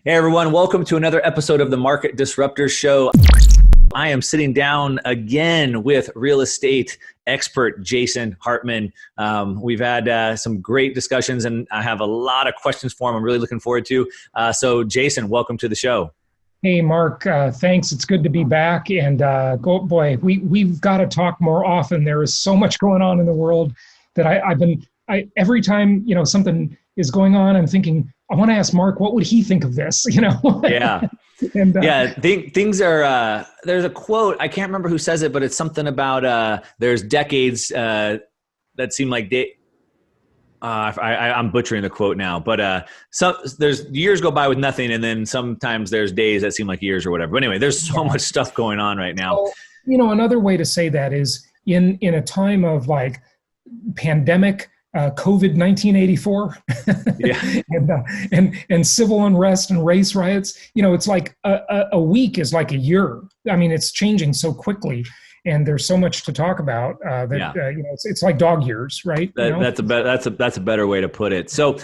Hey everyone, welcome to another episode of the Market Disruptors Show. I am sitting down again with real estate expert Jason Hartman. We've had some great discussions and I have a lot of questions for him I'm really looking forward to. So Jason, welcome to the show. Hey, Mark, thanks. It's good to be back. And we've got to talk more often. There is so much going on in the world that every time, something is going on, I'm thinking, I want to ask Mark, what would he think of this? Yeah. And, Things are, there's a quote, I can't remember who says it, but it's something about there's decades that seem like I'm butchering the quote now, but there's years go by with nothing, and then sometimes there's days that seem like years or whatever. But anyway, there's so much stuff going on right now. So, another way to say that is in a time of like pandemic, COVID 1984, yeah. and civil unrest and race riots. It's like a week is like a year. I mean, it's changing so quickly, and there's so much to talk about it's like dog years, right? That's a better way to put it. So,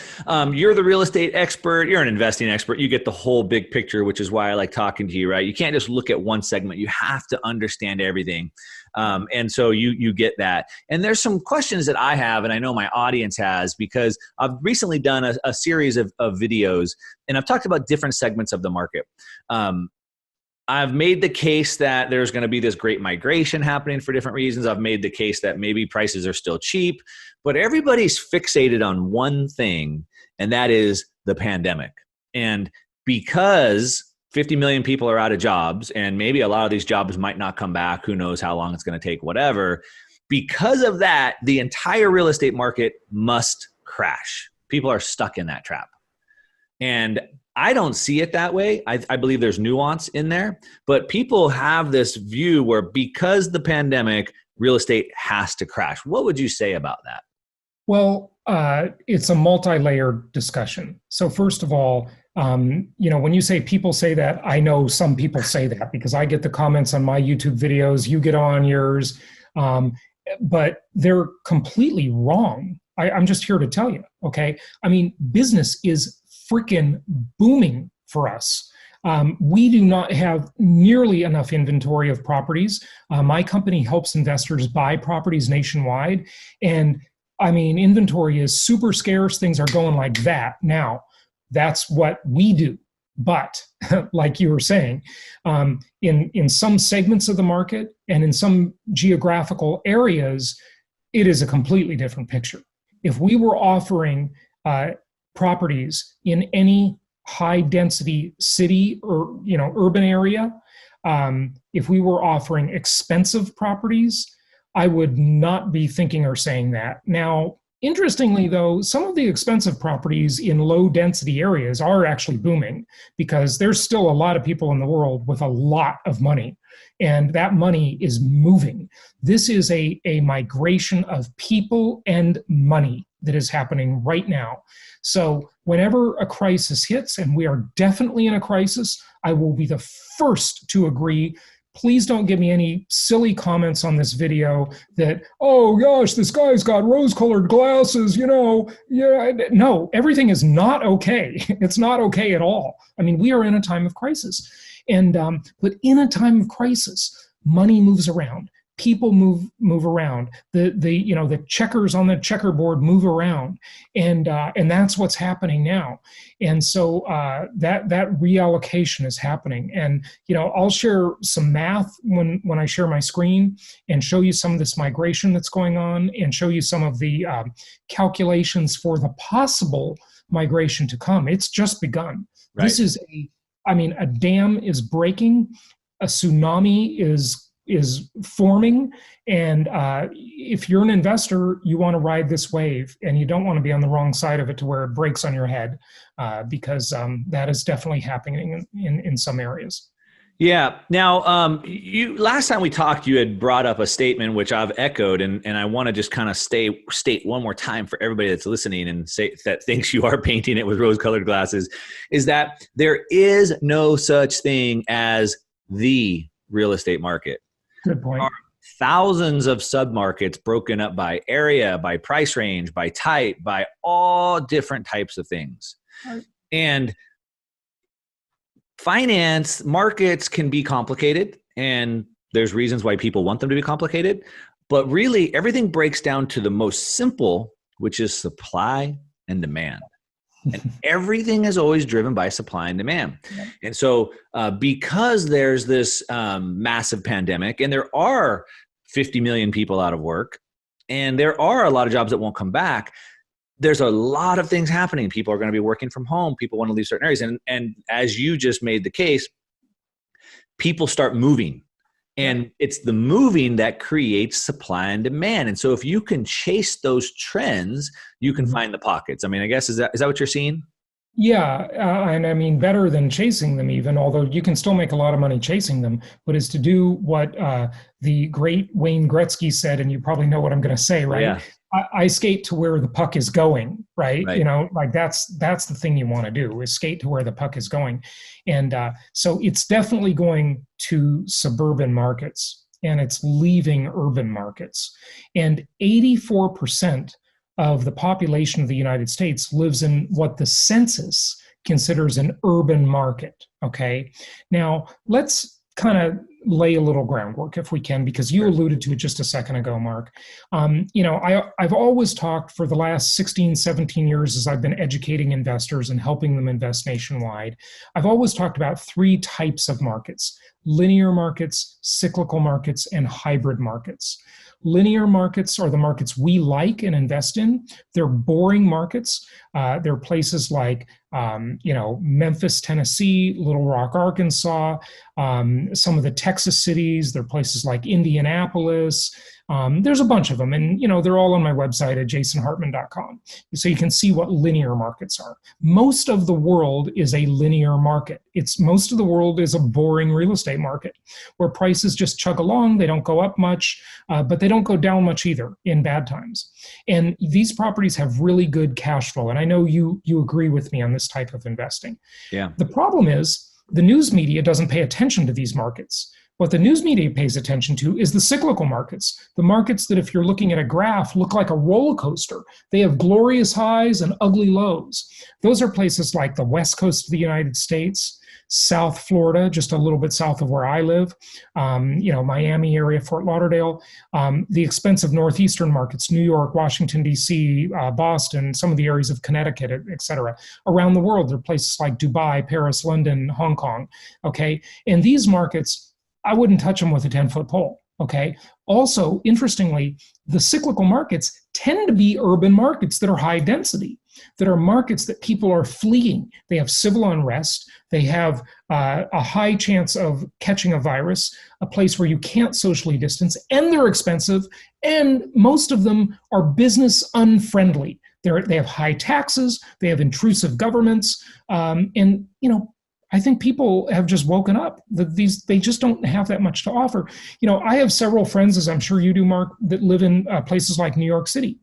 you're the real estate expert. You're an investing expert. You get the whole big picture, which is why I like talking to you, right? You can't just look at one segment. You have to understand everything. And so you get that. And there's some questions that I have, and I know my audience has, because I've recently done a series of videos, and I've talked about different segments of the market. I've made the case that there's going to be this great migration happening for different reasons. I've made the case that maybe prices are still cheap, but everybody's fixated on one thing, and that is the pandemic. And because 50 million people are out of jobs, and maybe a lot of these jobs might not come back. Who knows how long it's going to take, whatever. Because of that, the entire real estate market must crash. People are stuck in that trap. And I don't see it that way. I believe there's nuance in there, but people have this view where because the pandemic, real estate has to crash. What would you say about that? Well, it's a multi-layered discussion. So first of all, when you say people say that, I know some people say that because I get the comments on my YouTube videos, you get on yours, but they're completely wrong. I'm just here to tell you, okay? I mean, business is freaking booming for us. We do not have nearly enough inventory of properties. My company helps investors buy properties nationwide. And I mean, inventory is super scarce. Things are going like that. Now, that's what we do. But like you were saying, in some segments of the market and in some geographical areas, it is a completely different picture. If we were offering properties in any high density city or urban area, if we were offering expensive properties, I would not be thinking or saying that. Now, interestingly, though, some of the expensive properties in low density areas are actually booming because there's still a lot of people in the world with a lot of money, and that money is moving. This is a migration of people and money that is happening right now. So whenever a crisis hits, and we are definitely in a crisis, I will be the first to agree. Please don't give me any silly comments on this video that, oh gosh, this guy's got rose-colored glasses, Yeah, no, everything is not okay. It's not okay at all. I mean, we are in a time of crisis. And but in a time of crisis, money moves around. People move around. The checkers on the checkerboard move around, and that's what's happening now. And so that reallocation is happening. And I'll share some math when I share my screen and show you some of this migration that's going on, and show you some of the calculations for the possible migration to come. It's just begun. Right. This is a dam is breaking, a tsunami is forming, and if you're an investor, you want to ride this wave, and you don't want to be on the wrong side of it to where it breaks on your head, because that is definitely happening in some areas. Yeah. Now, you last time we talked, you had brought up a statement which I've echoed, and I want to just kind of state one more time for everybody that's listening and say that thinks you are painting it with rose-colored glasses, is that there is no such thing as the real estate market. Good point. There are thousands of submarkets broken up by area, by price range, by type, by all different types of things. Right. And finance markets can be complicated, and there's reasons why people want them to be complicated. But really, everything breaks down to the most simple, which is supply and demand. And everything is always driven by supply and demand. And so because there's this massive pandemic, and there are 50 million people out of work, and there are a lot of jobs that won't come back, there's a lot of things happening. People are going to be working from home. People want to leave certain areas. And as you just made the case, people start moving. And it's the moving that creates supply and demand. And so if you can chase those trends, you can find the pockets. I mean, I guess, is that what you're seeing? Yeah, and I mean, better than chasing them even, although you can still make a lot of money chasing them, but is to do what the great Wayne Gretzky said, and you probably know what I'm going to say, right? Yeah. I skate to where the puck is going, right? Right. You know, like that's the thing you want to do, is skate to where the puck is going. And so it's definitely going to suburban markets, and it's leaving urban markets. And 84% of the population of the United States lives in what the census considers an urban market, okay? Now, let's kind of lay a little groundwork if we can, because you alluded to it just a second ago, Mark. You know, I've always talked for the last 16, 17 years as I've been educating investors and helping them invest nationwide. I've always talked about three types of markets: linear markets, cyclical markets, and hybrid markets. Linear markets are the markets we like and invest in. They're boring markets. They're places like, you know, Memphis, Tennessee, Little Rock, Arkansas, some of the Texas cities. They're places like Indianapolis. There's a bunch of them, and you know, they're all on my website at jasonhartman.com. So you can see what linear markets are. Most of the world is a linear market. Most of the world is a boring real estate market where prices just chug along. They don't go up much, but they don't go down much either in bad times. And these properties have really good cash flow. And I know you agree with me on this type of investing. Yeah. The problem is the news media doesn't pay attention to these markets. What the news media pays attention to is the cyclical markets, the markets that, if you're looking at a graph, look like a roller coaster. They have glorious highs and ugly lows. Those are places like the West Coast of the United States, South Florida, just a little bit south of where I live, you know, Miami area, Fort Lauderdale, the expensive northeastern markets, New York, Washington, D.C., Boston, some of the areas of Connecticut, et cetera. Around the world, there are places like Dubai, Paris, London, Hong Kong, okay? And these markets, I wouldn't touch them with a 10-foot pole, okay? Also, interestingly, the cyclical markets tend to be urban markets that are high density, that are markets that people are fleeing. They have civil unrest. They have a high chance of catching a virus, a place where you can't socially distance, and they're expensive, and most of them are business unfriendly. They have high taxes, they have intrusive governments, and, you know, I think people have just woken up that they just don't have that much to offer. You know, I have several friends, as I'm sure you do, Mark, that live in places like New York City.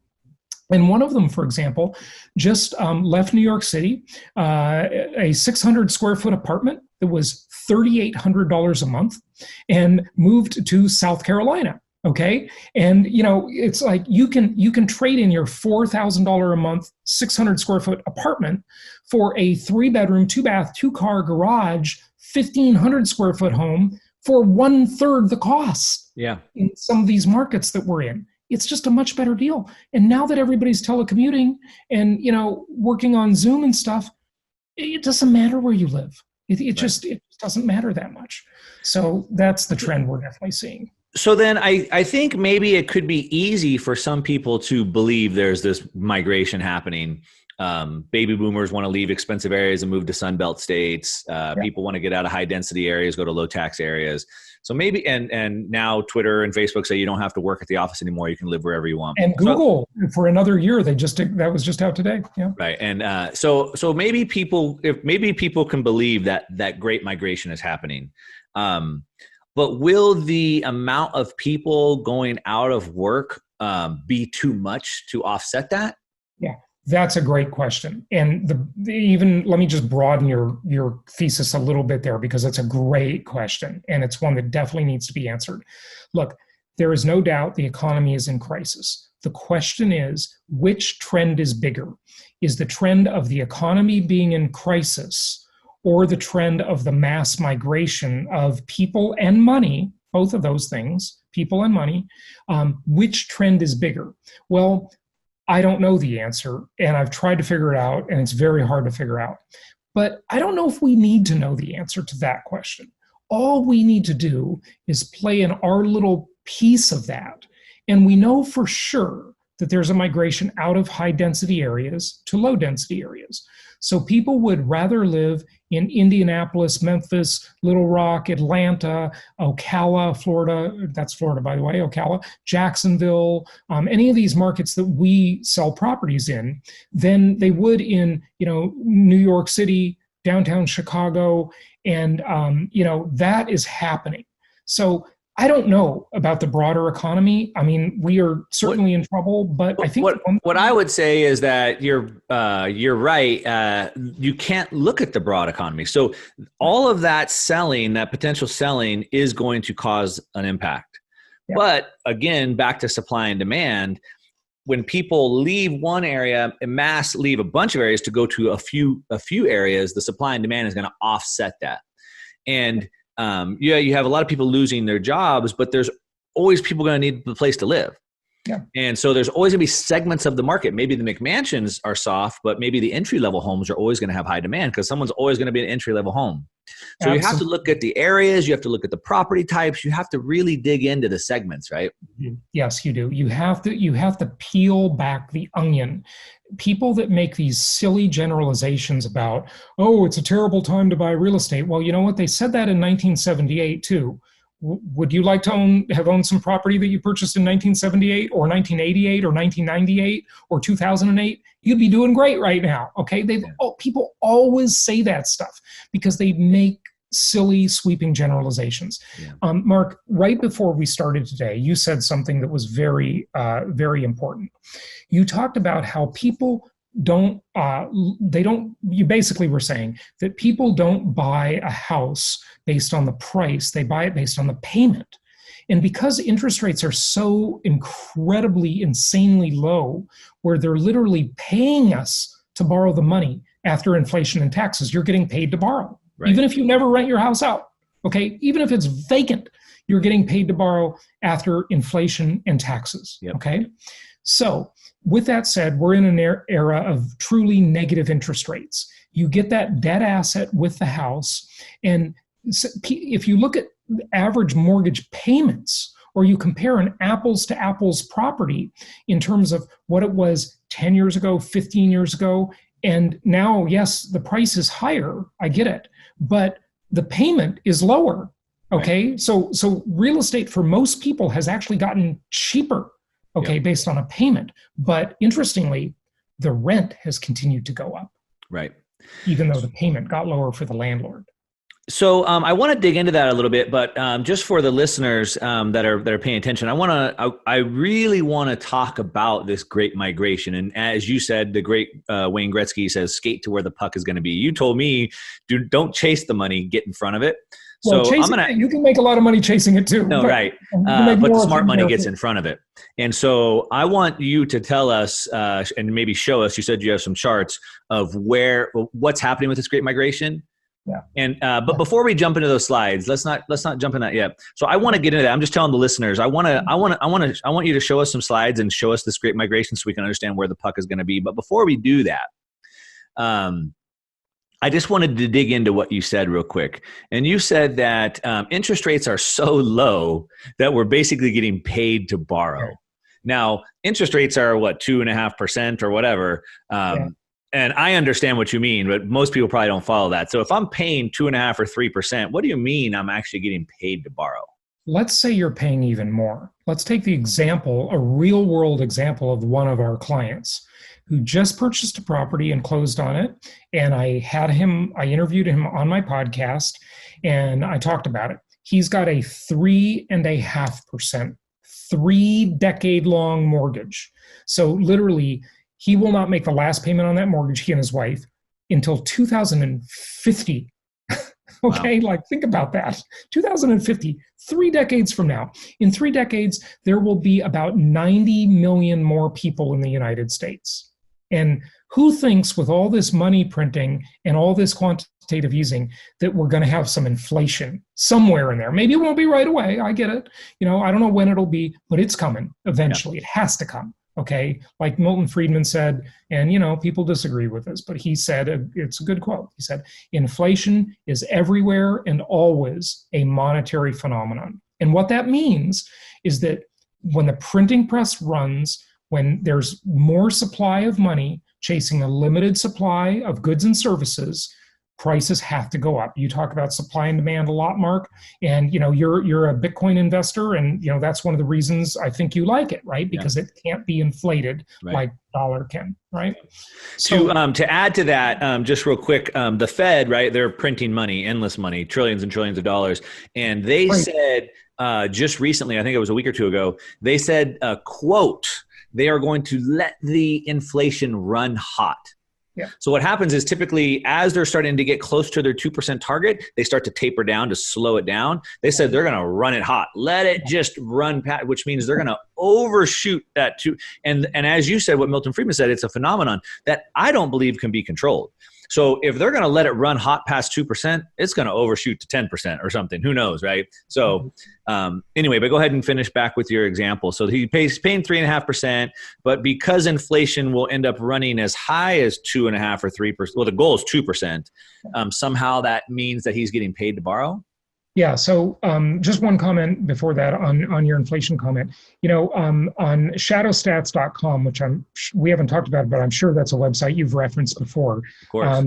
And one of them, for example, just left New York City, a 600 square foot apartment that was $3,800 a month, and moved to South Carolina. Okay. And, you know, it's like you can trade in your $4,000 a month, 600 square foot apartment for a 3-bedroom, 2-bath, 2-car garage, 1,500 square foot home for 1/3 the cost. Yeah. In some of these markets that we're in. It's just a much better deal. And now that everybody's telecommuting and, you know, working on Zoom and stuff, it doesn't matter where you live. It just doesn't matter that much. So that's the trend we're definitely seeing. So then I think maybe it could be easy for some people to believe there's this migration happening. Baby boomers want to leave expensive areas and move to Sunbelt states. People want to get out of high density areas, go to low tax areas. So maybe, and now Twitter and Facebook say you don't have to work at the office anymore. You can live wherever you want. And Google, for another year, that was just out today. Yeah. Right. And so maybe people can believe that great migration is happening. But will the amount of people going out of work be too much to offset that? Yeah, that's a great question. And even let me just broaden your thesis a little bit there, because it's a great question. And it's one that definitely needs to be answered. Look, there is no doubt the economy is in crisis. The question is, which trend is bigger? Is the trend of the economy being in crisis, or the trend of the mass migration of people and money, both of those things, people and money, which trend is bigger? Well, I don't know the answer, and I've tried to figure it out, and it's very hard to figure out. But I don't know if we need to know the answer to that question. All we need to do is play in our little piece of that. And we know for sure that there's a migration out of high density areas to low density areas. So people would rather live in Indianapolis, Memphis, Little Rock, Atlanta, Ocala, Florida, that's Florida, by the way, Ocala, Jacksonville, any of these markets that we sell properties in, than they would in, New York City, downtown Chicago, and, that is happening. So I don't know about the broader economy. I mean, we are certainly in trouble, but I think what I would say is that you're right. You can't look at the broad economy. So all of that selling, that potential selling, is going to cause an impact. Yeah. But again, back to supply and demand. When people leave one area, en masse leave a bunch of areas to go to a few areas, the supply and demand is going to offset that. And you have a lot of people losing their jobs, but there's always people going to need the place to live. Yeah. And so there's always going to be segments of the market. Maybe the McMansions are soft, but maybe the entry-level homes are always going to have high demand because someone's always going to be an entry-level home. So Absolutely. You have to look at the areas. You have to look at the property types. You have to really dig into the segments, right? Yes, you do. You have to peel back the onion. People that make these silly generalizations about, oh, it's a terrible time to buy real estate. Well, you know what? They said that in 1978 too. Would you like to have owned some property that you purchased in 1978 or 1988 or 1998 or 2008? You'd be doing great right now. Okay. People always say that stuff because they make silly sweeping generalizations. Yeah. Mark, right before we started today, you said something that was very, very important. You talked about how people you basically were saying that people don't buy a house based on the price, they buy it based on the payment. And because interest rates are so incredibly, insanely low, where they're literally paying us to borrow the money after inflation and taxes, you're getting paid to borrow. Right. Even if you never rent your house out, okay? Even if it's vacant, you're getting paid to borrow after inflation and taxes, yep. Okay? So with that said, we're in an era of truly negative interest rates. You get that debt asset with the house. And if you look at average mortgage payments, or you compare an apples to apples property in terms of what it was 10 years ago, 15 years ago, and now, yes, the price is higher, I get it, but the payment is lower, okay? Right. So real estate for most people has actually gotten cheaper, okay, yep. Based on a payment. But interestingly, the rent has continued to go up. Right. Even though the payment got lower for the landlord. So I want to dig into that a little bit, but just for the listeners that are paying attention, I really want to talk about this great migration. And as you said, the great Wayne Gretzky says, "Skate to where the puck is going to be." You told me, don't chase the money, get in front of it. Well, so you can make a lot of money chasing it too. No, right. But the smart money gets in front of it. And so I want you to tell us and maybe show us. You said you have some charts of what's happening with this great migration. Yeah. And but before we jump into those slides, let's not jump in that yet. So I want to get into that. I'm just telling the listeners, I want you to show us some slides and show us this great migration so we can understand where the puck is going to be. But before we do that, I just wanted to dig into what you said real quick. And you said that interest rates are so low that we're basically getting paid to borrow. Now, interest rates are 2.5% or whatever. And I understand what you mean, but most people probably don't follow that. So if I'm paying 2.5% or 3%, what do you mean I'm actually getting paid to borrow? Let's say you're paying even more. Let's take the example, a real world example of one of our clients who just purchased a property and closed on it. And I interviewed him on my podcast and I talked about it. He's got a 3.5%, 3-decade-long mortgage. So literally, he will not make the last payment on that mortgage, he and his wife, until 2050. Okay, wow. Think about that. 2050, 3 decades from now. In 3 decades, there will be about 90 million more people in the United States. And Who thinks with all this money printing and all this quantitative easing that we're going to have some inflation somewhere in there? Maybe it won't be right away. I get it. I don't know when it'll be, but it's coming eventually. It has to come. Okay. Like Milton Friedman said, and people disagree with this, but he said, it's a good quote. He said, inflation is everywhere and always a monetary phenomenon. And what that means is that when the printing press runs, when there's more supply of money chasing a limited supply of goods and services, prices have to go up. You talk about supply and demand a lot, Mark, and you're a Bitcoin investor, and that's one of the reasons I think you like it, right? Because it can't be inflated like dollar can, right? So to add to that, just real quick, the Fed, right? They're printing money, endless money, trillions and trillions of dollars, and they said just recently, I think it was a week or two ago, they said, quote, they are going to let the inflation run hot. Yeah. So what happens is typically as they're starting to get close to their 2% target, they start to taper down to slow it down. They said they're going to run it hot. Let it just run past, which means they're going to overshoot that too. And as you said, what Milton Friedman said, it's a phenomenon that I don't believe can be controlled. So if they're going to let it run hot past 2%, it's going to overshoot to 10% or something. Who knows, right? So anyway, but go ahead and finish back with your example. So he's paying 3.5%, but because inflation will end up running as high as 2.5% or 3%, well, the goal is 2%. Somehow that means that he's getting paid to borrow. Yeah. So just one comment before that on your inflation comment. On shadowstats.com, which we haven't talked about, but I'm sure that's a website you've referenced before. Of course.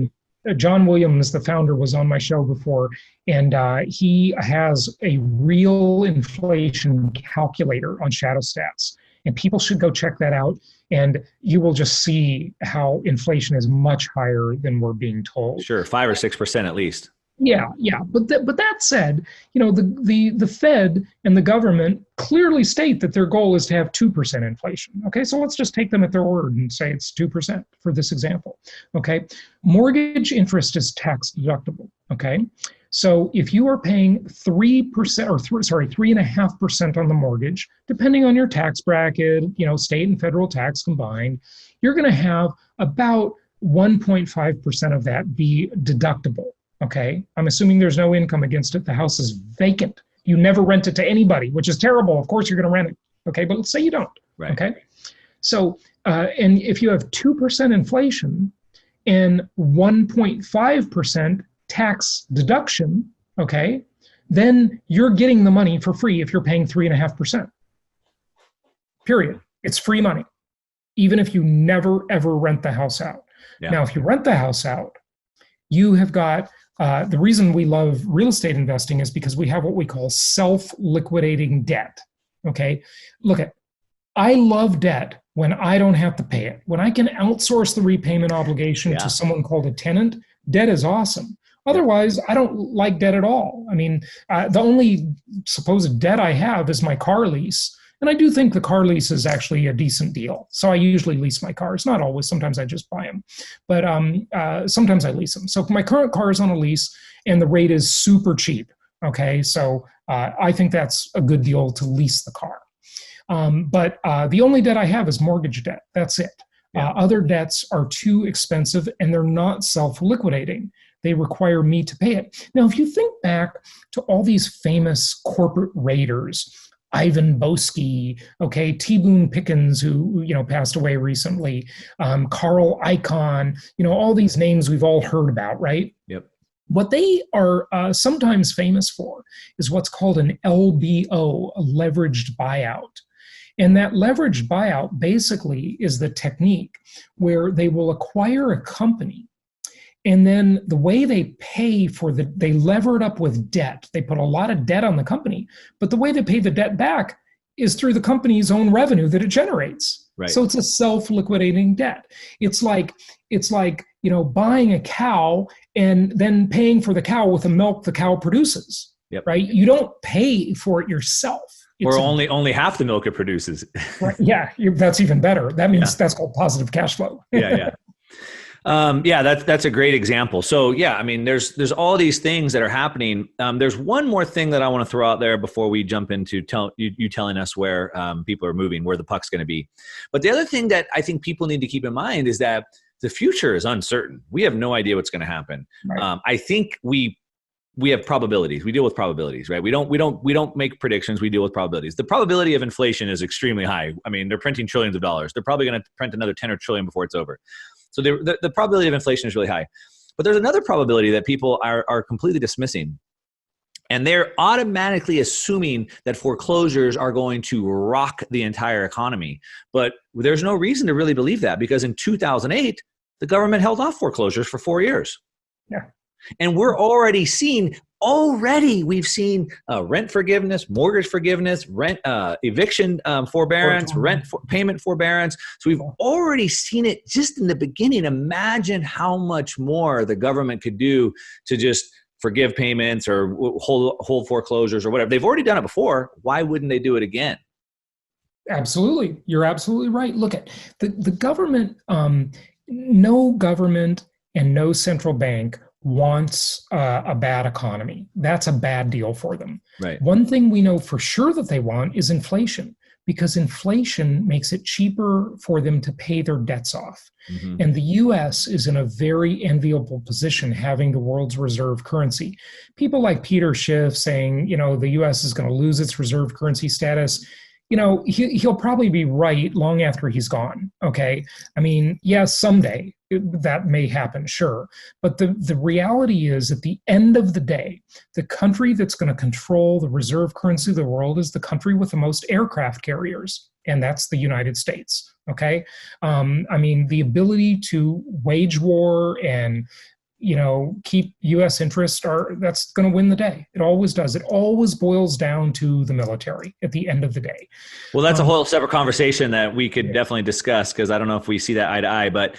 John Williams, the founder, was on my show before, and he has a real inflation calculator on Shadow Stats, and people should go check that out. And you will just see how inflation is much higher than we're being told. Sure, 5 or 6% at least. Yeah. But that said, the Fed and the government clearly state that their goal is to have 2% inflation. Okay, so let's just take them at their word and say it's 2% for this example. Okay, mortgage interest is tax deductible. Okay, so if you are paying 3.5% on the mortgage, depending on your tax bracket, state and federal tax combined, you're going to have about 1.5% of that be deductible. Okay, I'm assuming there's no income against it. The house is vacant. You never rent it to anybody, which is terrible. Of course, you're going to rent it. Okay, but let's say you don't. Right. Okay, so and if you have 2% inflation and 1.5% tax deduction, okay, then you're getting the money for free if you're paying 3.5%. Period. It's free money, even if you never ever rent the house out. Yeah. Now, if you rent the house out, you have got. The reason we love real estate investing is because we have what we call self-liquidating debt. Okay, I love debt when I don't have to pay it. When I can outsource the repayment obligation to someone called a tenant, debt is awesome. Otherwise, I don't like debt at all. I mean, the only supposed debt I have is my car lease. And I do think the car lease is actually a decent deal. So I usually lease my cars. Not always. Sometimes I just buy them. But sometimes I lease them. So my current car is on a lease and the rate is super cheap. Okay, so I think that's a good deal to lease the car. But the only debt I have is mortgage debt. That's it. Other debts are too expensive and they're not self-liquidating. They require me to pay it. Now, if you think back to all these famous corporate raiders, Ivan Boesky, okay, T. Boone Pickens, who passed away recently, Carl Icahn, all these names we've all heard about, right? Yep. What they are sometimes famous for is what's called an LBO, a leveraged buyout. And that leveraged buyout basically is the technique where they will acquire a company. And then the way they pay they lever it up with debt. They put a lot of debt on the company, but the way they pay the debt back is through the company's own revenue that it generates. Right. So it's a self-liquidating debt. It's like buying a cow and then paying for the cow with the milk the cow produces. Yep. Right? You don't pay for it yourself. Or only half the milk it produces. Right, yeah, that's even better. That means that's called positive cash flow. Yeah. That's a great example. So I mean, there's all these things that are happening. There's one more thing that I want to throw out there before we jump into you telling us where people are moving, where the puck's going to be. But the other thing that I think people need to keep in mind is that the future is uncertain. We have no idea what's going to happen. Right. I think we have probabilities. We deal with probabilities, right? We don't make predictions. We deal with probabilities. The probability of inflation is extremely high. I mean, they're printing trillions of dollars. They're probably going to print another 10 or trillion before it's over. So the probability of inflation is really high. But there's another probability that people are completely dismissing. And they're automatically assuming that foreclosures are going to rock the entire economy. But there's no reason to really believe that, because in 2008, the government held off foreclosures for 4 years. Yeah. And we're we've seen rent forgiveness, mortgage forgiveness, rent eviction forbearance, payment forbearance. So we've already seen it just in the beginning. Imagine how much more the government could do to just forgive payments or hold foreclosures or whatever. They've already done it before. Why wouldn't they do it again? Absolutely. You're absolutely right. Look at the government. No government and no central bank wants a bad economy. That's a bad deal for them. Right. One thing we know for sure that they want is inflation, because inflation makes it cheaper for them to pay their debts off. Mm-hmm. And the US is in a very enviable position, having the world's reserve currency. People like Peter Schiff saying, the US is going to lose its reserve currency status. He'll probably be right long after he's gone. Okay. I mean, yes, someday that may happen, sure. But the reality is, at the end of the day, the country that's going to control the reserve currency of the world is the country with the most aircraft carriers, and that's the United States. Okay. I mean, the ability to wage war and keep U.S. interests that's going to win the day. It always does. It always boils down to the military at the end of the day. Well, that's a whole separate conversation that we could definitely discuss, because I don't know if we see that eye to eye, but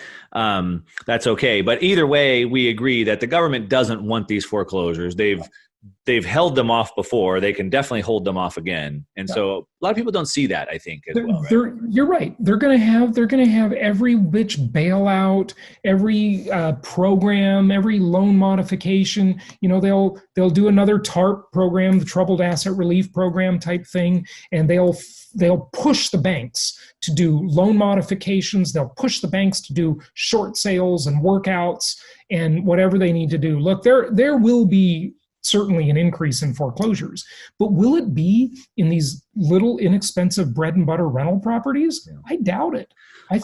that's okay. But either way, we agree that the government doesn't want these foreclosures. They've held them off before. They can definitely hold them off again. And so a lot of people don't see that, I think, as well. Right? You're right. They're going to have every which bailout, every program, every loan modification. They'll do another TARP program, the Troubled Asset Relief Program type thing, and they'll push the banks to do loan modifications. They'll push the banks to do short sales and workouts and whatever they need to do. Look, there will be certainly an increase in foreclosures, but will it be in these little inexpensive bread and butter rental properties? Yeah. I doubt it. I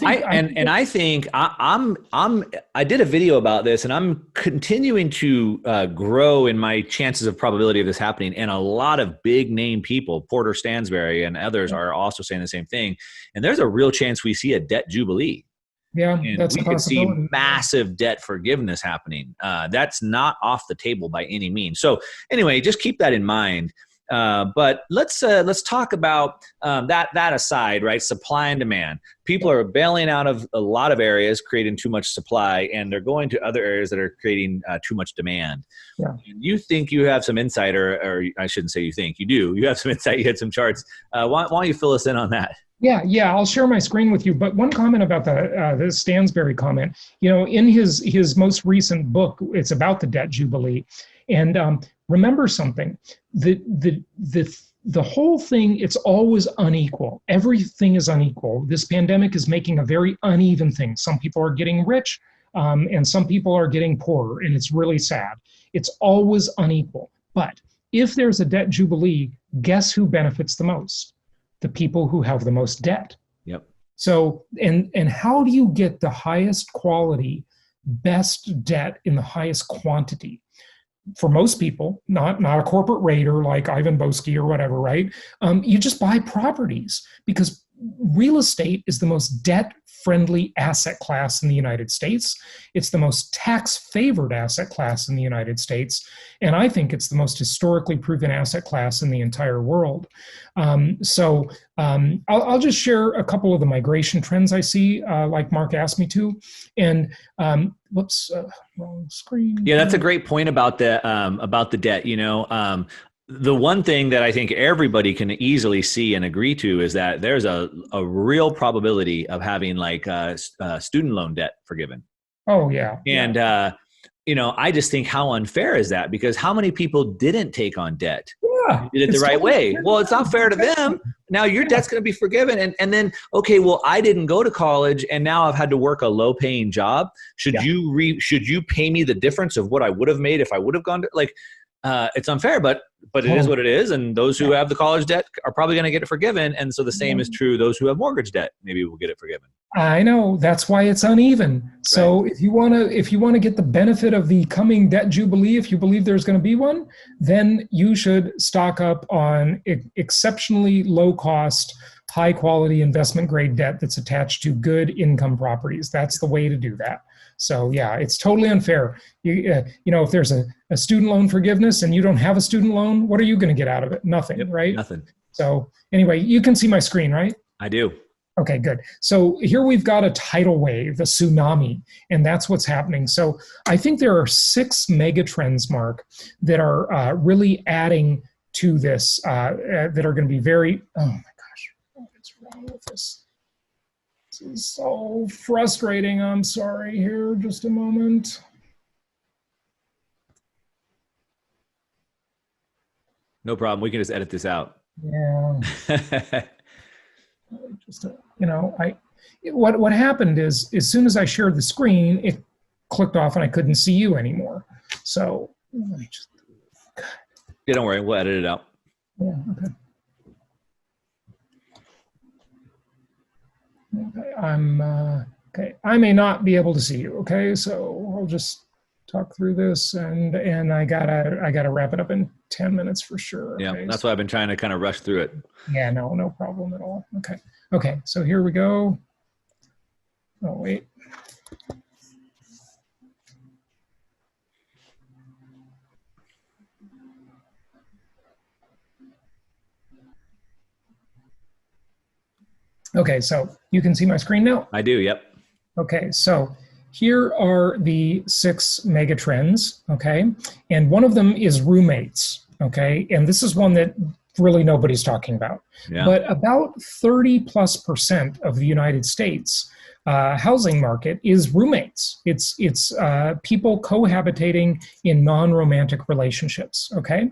did a video about this, and I'm continuing to grow in my chances of probability of this happening. And a lot of big name people, Porter Stansberry and others, are also saying the same thing. And there's a real chance we see a debt jubilee. Yeah, and that's we could see massive debt forgiveness happening. That's not off the table by any means. So anyway, just keep that in mind. But let's talk about that aside, right? Supply and demand. People are bailing out of a lot of areas, creating too much supply, and they're going to other areas that are creating too much demand. Yeah. You think you have some insight, or I shouldn't say you think, you do. You have some insight. You had some charts. Why don't you fill us in on that? Yeah, I'll share my screen with you. But one comment about the Stansberry comment, in his most recent book, it's about the debt jubilee. And remember something, the whole thing, it's always unequal. Everything is unequal. This pandemic is making a very uneven thing. Some people are getting rich and some people are getting poorer, and it's really sad. It's always unequal. But if there's a debt jubilee, guess who benefits the most? The people who have the most debt. Yep. So, and how do you get the highest quality, best debt in the highest quantity? For most people, not a corporate raider like Ivan Boesky or whatever, right? You just buy properties, because real estate is the most debt-friendly asset class in the United States. It's the most tax-favored asset class in the United States. And I think it's the most historically proven asset class in the entire world. So I'll just share a couple of the migration trends I see, like Mark asked me to. And wrong screen. Yeah, that's a great point about the debt. The one thing that I think everybody can easily see and agree to is that there's a real probability of having student loan debt forgiven. Oh, yeah. And, I just think, how unfair is that? Because how many people didn't take on debt? Yeah. Did it the right way? Well, it's not fair to them, Now your debt's going to be forgiven. And then, okay, well, I didn't go to college and now I've had to work a low paying job. Should you pay me the difference of what I would have made if I would have gone to, like, it's unfair, but it is what it is. And those who have the college debt are probably going to get it forgiven. And so the same is true. Those who have mortgage debt, maybe will get it forgiven. I know, that's why it's uneven. So if you want to get the benefit of the coming debt jubilee, if you believe there's going to be one, then you should stock up on exceptionally low cost, high quality investment grade debt that's attached to good income properties. That's the way to do that. So yeah, it's totally unfair. You know, if there's a student loan forgiveness and you don't have a student loan, what are you going to get out of it? Nothing, right? Nothing. So anyway, you can see my screen, right? I do. Okay, good. So here we've got a tidal wave, a tsunami, and that's what's happening. So I think there are 6 mega trends, Mark, that are really adding to this, that are going to be very, oh my gosh, what's wrong with this? This is so frustrating. I'm sorry. Here, just a moment. No problem. We can just edit this out. Yeah. Just, you know, what happened is as soon as I shared the screen, it clicked off and I couldn't see you anymore. So let me just. Yeah, don't worry. We'll edit it out. Yeah. Okay. Okay. Okay. I may not be able to see you. Okay. So I'll just talk through this, and I gotta wrap it up in 10 minutes for sure. Okay? Yeah, that's why I've been trying to kind of rush through it. Yeah, no problem at all. Okay, so here we go. Oh, wait. Okay, so you can see my screen now? I do, yep. Okay, so here are the 6 mega trends, okay? And one of them is roommates, okay? And this is one that really nobody's talking about. Yeah. But about 30+% of the United States housing market is roommates. It's people cohabitating in non-romantic relationships, okay?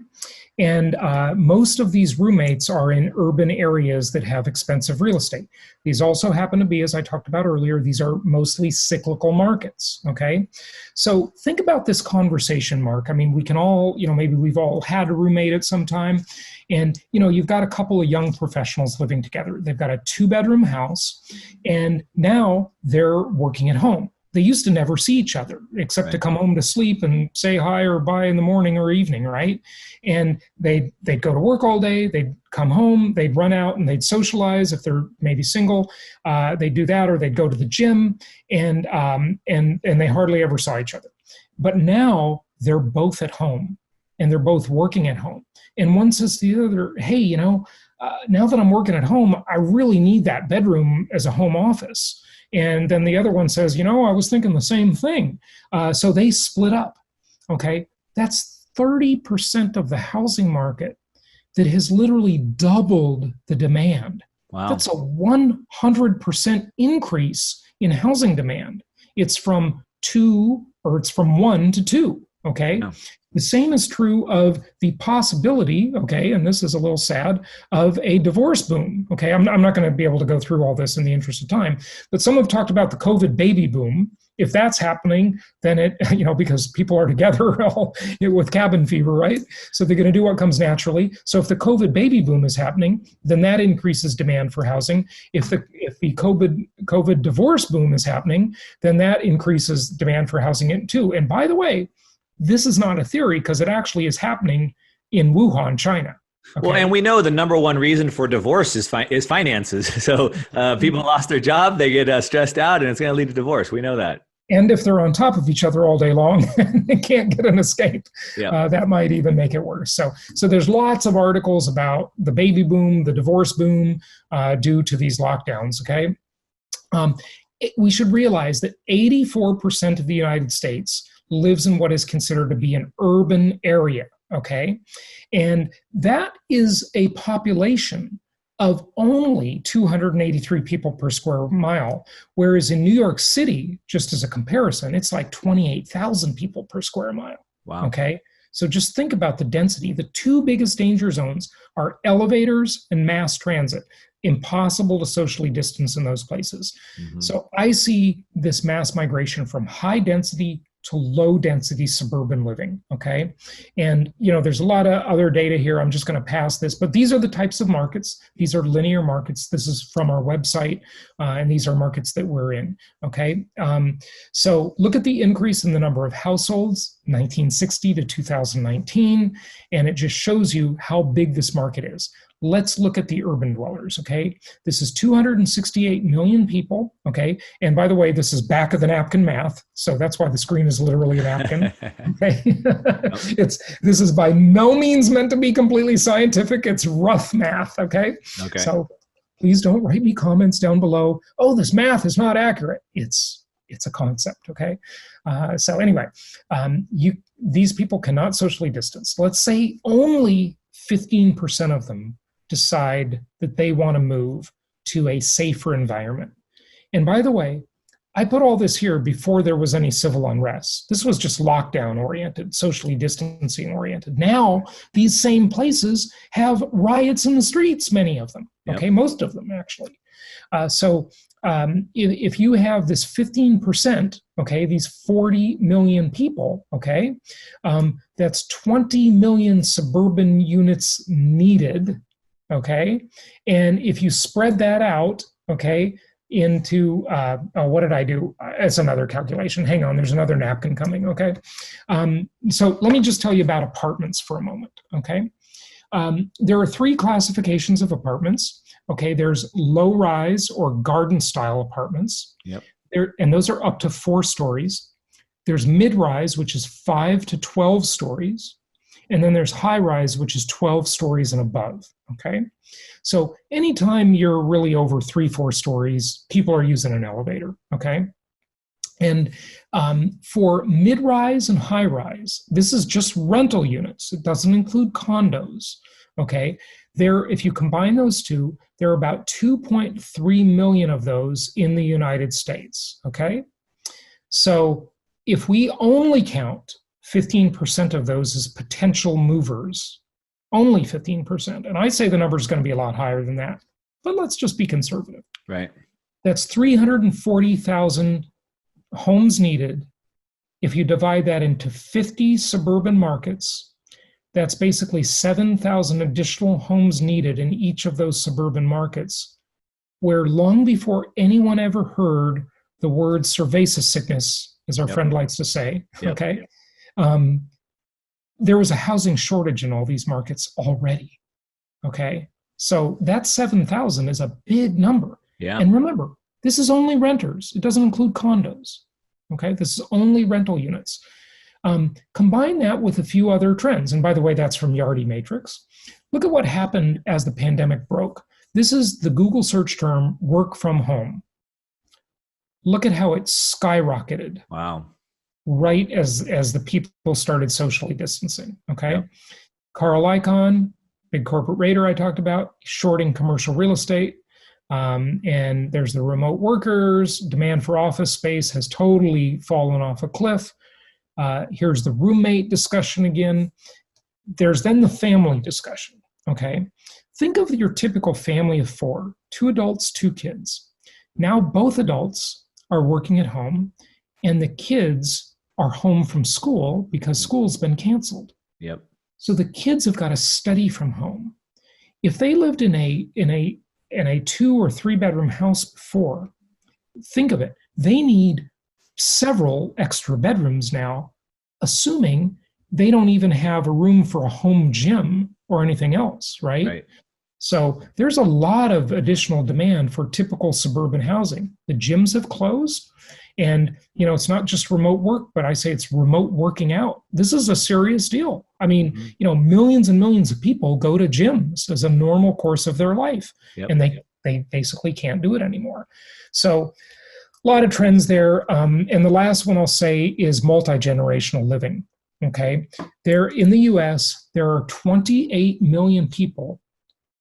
And most of these roommates are in urban areas that have expensive real estate. These also happen to be, as I talked about earlier, these are mostly cyclical markets, okay? So think about this conversation, Mark. I mean, we can all, you know, maybe we've all had a roommate at some time. And, you know, you've got a couple of young professionals living together. They've got a 2-bedroom house, and now they're working at home. They used to never see each other except to come home to sleep and say hi or bye in the morning or evening, right? And they'd go to work all day, they'd come home, they'd run out and they'd socialize if they're maybe single. They'd do that, or they'd go to the gym, and they hardly ever saw each other. But now they're both at home and they're both working at home. And one says to the other, hey, you know, now that I'm working at home, I really need that bedroom as a home office. And then the other one says, you know, I was thinking the same thing. So they split up, okay? That's 30% of the housing market that has literally doubled the demand. Wow. That's a 100% increase in housing demand. It's from 1 to 2, okay? Yeah. The same is true of the possibility, okay, and this is a little sad, of a divorce boom, okay? I'm not going to be able to go through all this in the interest of time, but some have talked about the COVID baby boom. If that's happening, then it, you know, because people are together all, with cabin fever, right? So they're going to do what comes naturally. So if the COVID baby boom is happening, then that increases demand for housing. If the COVID divorce boom is happening, then that increases demand for housing too. And by the way, this is not a theory because it actually is happening in Wuhan, China. Okay. Well, and we know the number one reason for divorce is finances. So people lost their job, they get stressed out, and it's going to lead to divorce. We know that. And if they're on top of each other all day long, they can't get an escape. Yeah. That might even make it worse. So there's lots of articles about the baby boom, the divorce boom, due to these lockdowns, okay? We should realize that 84% of the United States lives in what is considered to be an urban area, okay? And that is a population of only 283 people per square mile, whereas in New York City, just as a comparison, it's like 28,000 people per square mile, okay? So just think about the density. The two biggest danger zones are elevators and mass transit. Impossible to socially distance in those places. Mm-hmm. So I see this mass migration from high density to low density suburban living, okay? And, there's a lot of other data here. I'm just going to pass this, but these are the types of markets. These are linear markets. This is from our website, and these are markets that we're in, okay? So look at the increase in the number of households, 1960 to 2019, and it just shows you how big this market is. Let's look at the urban dwellers, okay? This is 268 million people, okay? And by the way, this is back of the napkin math, so that's why the screen is literally a napkin, okay? This is by no means meant to be completely scientific. It's rough math, okay? Okay. So please don't write me comments down below, oh, this math is not accurate. It's a concept, okay? So anyway, these people cannot socially distance. Let's say only 15% of them decide that they want to move to a safer environment. And by the way, I put all this here before there was any civil unrest. This was just lockdown oriented, socially distancing oriented. Now, these same places have riots in the streets, many of them, okay? Most of them, actually. So if you have this 15%, okay, these 40 million people, okay, that's 20 million suburban units needed, okay? And if you spread that out, okay, into, what did I do? It's another calculation. Hang on, there's another napkin coming, okay? So let me just tell you about apartments for a moment, okay? There are three classifications of apartments. Okay, there's low-rise or garden-style apartments. Yep. And those are up to 4 stories. There's mid-rise, which is 5 to 12 stories. And then there's high-rise, which is 12 stories and above, okay? So anytime you're really over 3-4 stories, people are using an elevator, okay? And for mid-rise and high-rise, this is just rental units. It doesn't include condos, okay? If you combine those two, there are about 2.3 million of those in the United States, okay? So if we only count 15% of those as potential movers, only 15%, and I say the number is going to be a lot higher than that, but let's just be conservative. Right. That's 340,000 homes needed. If you divide that into 50 suburban markets, that's basically 7,000 additional homes needed in each of those suburban markets, where long before anyone ever heard the word cerveza sickness, as our friend likes to say, okay, there was a housing shortage in all these markets already, okay? So that 7,000 is a big number. Yeah. And remember, this is only renters. It doesn't include condos, okay? This is only rental units. Combine that with a few other trends. And by the way, that's from Yardi Matrix. Look at what happened as the pandemic broke. This is the Google search term, work from home. Look at how it skyrocketed. Wow. Right as the people started socially distancing, okay? Yep. Carl Icahn, big corporate raider I talked about, shorting commercial real estate. And there's the remote workers. Demand for office space has totally fallen off a cliff. Here's the roommate discussion again. There's then the family discussion, okay? Think of your typical family of 4, 2 adults, 2 kids. Now both adults are working at home and the kids are home from school because school's been canceled. Yep. So the kids have got to study from home. If they lived in a 2 or 3 bedroom house before, think of it. They need several extra bedrooms now, assuming they don't even have a room for a home gym or anything else, right? Right. So there's a lot of additional demand for typical suburban housing. The gyms have closed, and it's not just remote work, but I say it's remote working out. This is a serious deal. I mean, millions and millions of people go to gyms as a normal course of their life, and they basically can't do it anymore. So a lot of trends there. And the last one I'll say is multi-generational living, okay? In the US, there are 28 million people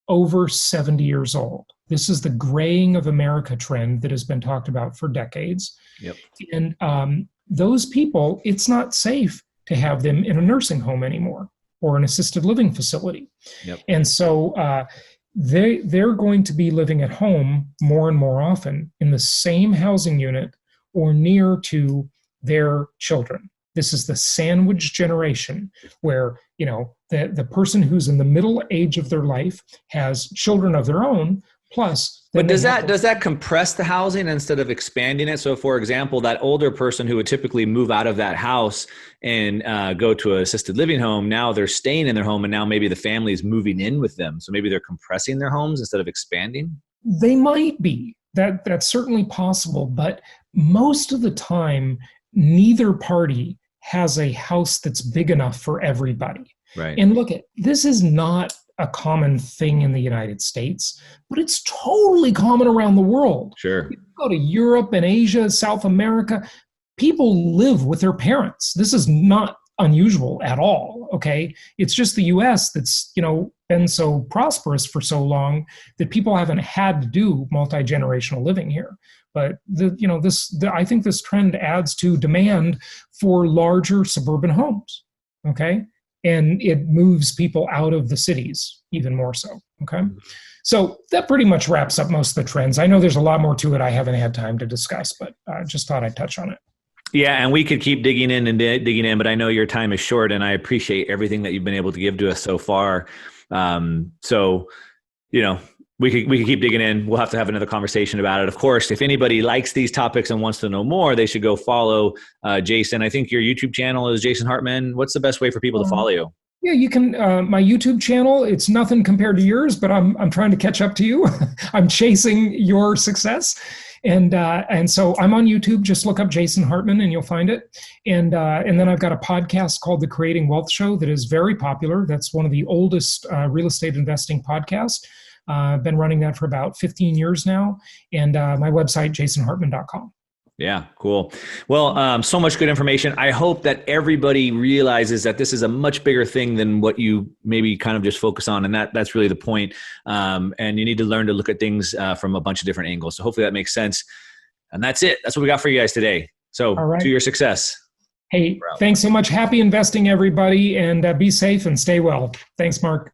over 70 years old. This is the graying of America trend that has been talked about for decades. Yep. And those people, it's not safe to have them in a nursing home anymore or an assisted living facility. Yep. And so they're going to be living at home more and more often in the same housing unit or near to their children. This is the sandwich generation where, the person who's in the middle age of their life has children of their own, plus. But does that compress the housing instead of expanding it? So for example, that older person who would typically move out of that house and go to an assisted living home, now they're staying in their home and now maybe the family is moving in with them. So maybe they're compressing their homes instead of expanding? They might be. That's certainly possible. But most of the time, neither party has a house that's big enough for everybody. Right. And look, this is not a common thing in the United States, but it's totally common around the world. Sure. You go to Europe and Asia, South America, people live with their parents. This is not unusual at all, okay? It's just the US that's, been so prosperous for so long that people haven't had to do multi-generational living here. But I think this trend adds to demand for larger suburban homes, okay? And it moves people out of the cities even more so, okay? So that pretty much wraps up most of the trends. I know there's a lot more to it I haven't had time to discuss, but I just thought I'd touch on it. Yeah, and we could keep digging in, but I know your time is short, and I appreciate everything that you've been able to give to us so far. We could keep digging in. We'll have to have another conversation about it. Of course, if anybody likes these topics and wants to know more, they should go follow Jason. I think your YouTube channel is Jason Hartman. What's the best way for people to follow you? Yeah, you can. My YouTube channel, it's nothing compared to yours, but I'm trying to catch up to you. I'm chasing your success. And so I'm on YouTube. Just look up Jason Hartman and you'll find it. And then I've got a podcast called The Creating Wealth Show that is very popular. That's one of the oldest real estate investing podcasts. I've been running that for about 15 years now. And my website, jasonhartman.com. Yeah, cool. Well, so much good information. I hope that everybody realizes that this is a much bigger thing than what you maybe kind of just focus on. And that's really the point. And you need to learn to look at things from a bunch of different angles. So hopefully that makes sense. And that's it. That's what we got for you guys today. So to your success. Hey, thanks so much. Happy investing, everybody. And be safe and stay well. Thanks, Mark.